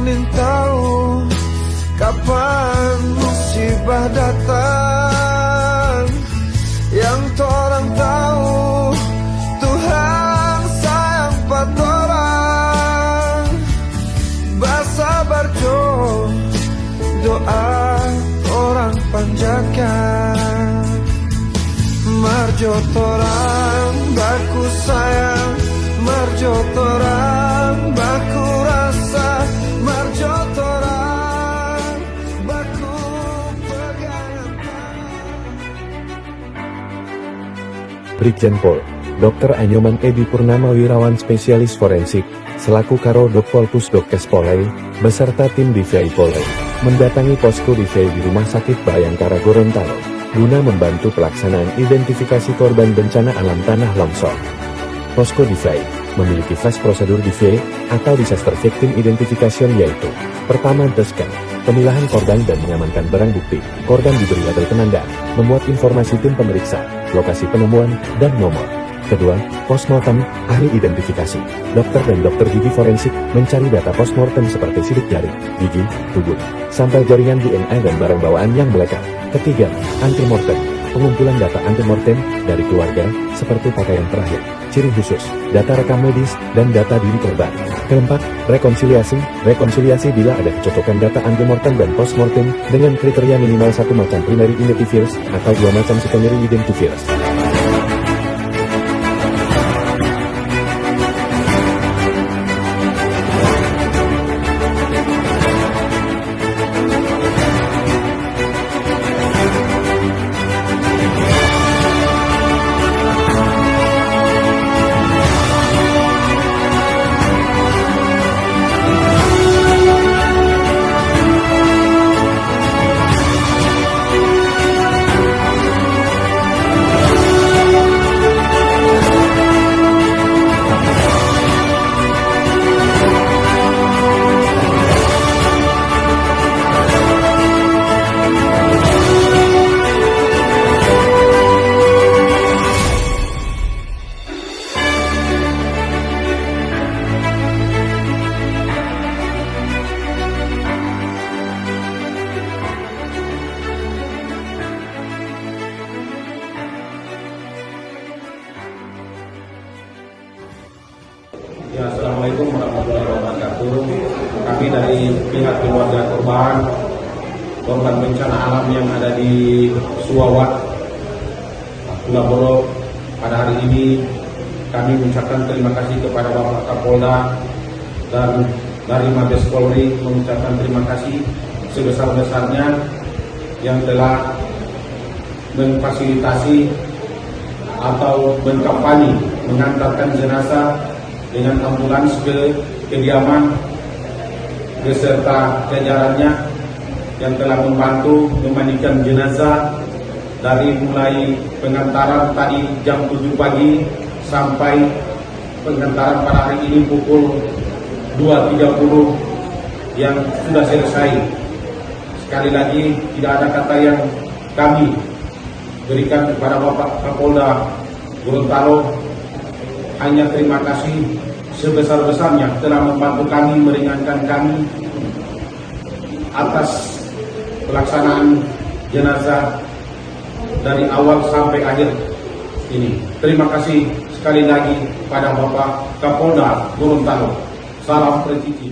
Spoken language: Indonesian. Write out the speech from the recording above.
ingin tahu kapan musibah datang. Yang torang tahu Tuhan sayang patorang. Bersabar jo, doa orang panjatkan. Marjo torang baku sayang, marjo torang baku rasa, marjo torang baku pegangan. Brigjen Pol Dr. Anyoman Edi Purnama Wirawan Spesialis Forensik selaku Karo Dok Polpus Dokes Polei beserta tim DVI Polei mendatangi posko DVI di Rumah Sakit Bayangkara Gorontalo guna membantu pelaksanaan identifikasi korban bencana alam tanah longsor. Posko DVI memiliki fast prosedur DVI atau Disaster Victim Identification, yaitu pertama, deskan, pemilahan korban dan mengamankan barang bukti. Korban diberi label penanda, membuat informasi tim pemeriksa, lokasi penemuan, dan nomor. Kedua, postmortem, ahli identifikasi. Dokter dan dokter gigi forensik mencari data postmortem seperti sidik jari, gigi, tubuh, sampai jaringan DNA dan barang bawaan yang melekat. Ketiga, antemortem, pengumpulan data antemortem dari keluarga, seperti pakaian terakhir, ciri khusus, data rekam medis, dan data diri korban. Keempat, rekonsiliasi bila ada kecocokan data antemortem dan postmortem dengan kriteria minimal satu macam primary identifiers atau dua macam secondary identifiers. Ya, Assalamualaikum warahmatullahi wabarakatuh. Kami dari pihak keluarga korban bencana alam yang ada di Suawat, Pulau Borok, pada hari ini kami mengucapkan terima kasih kepada Bapak Kapolda dan dari Mabes Polri mengucapkan terima kasih sebesar-besarnya yang telah memfasilitasi atau mengkampanye mengantarkan jenazah dengan ambulans ke kediaman beserta jajarannya yang telah membantu memandikan jenazah dari mulai pengantaran tadi jam 7 pagi sampai pengantaran pada hari ini pukul 2.30 yang sudah selesai. Sekali lagi, tidak ada kata yang kami berikan kepada Bapak Kapolda Gorontalo, hanya terima kasih sebesar-besarnya telah membantu kami, meringankan kami atas pelaksanaan jenazah dari awal sampai akhir ini. Terima kasih sekali lagi pada Bapak Kapolda Gorontalo. Salam presisi.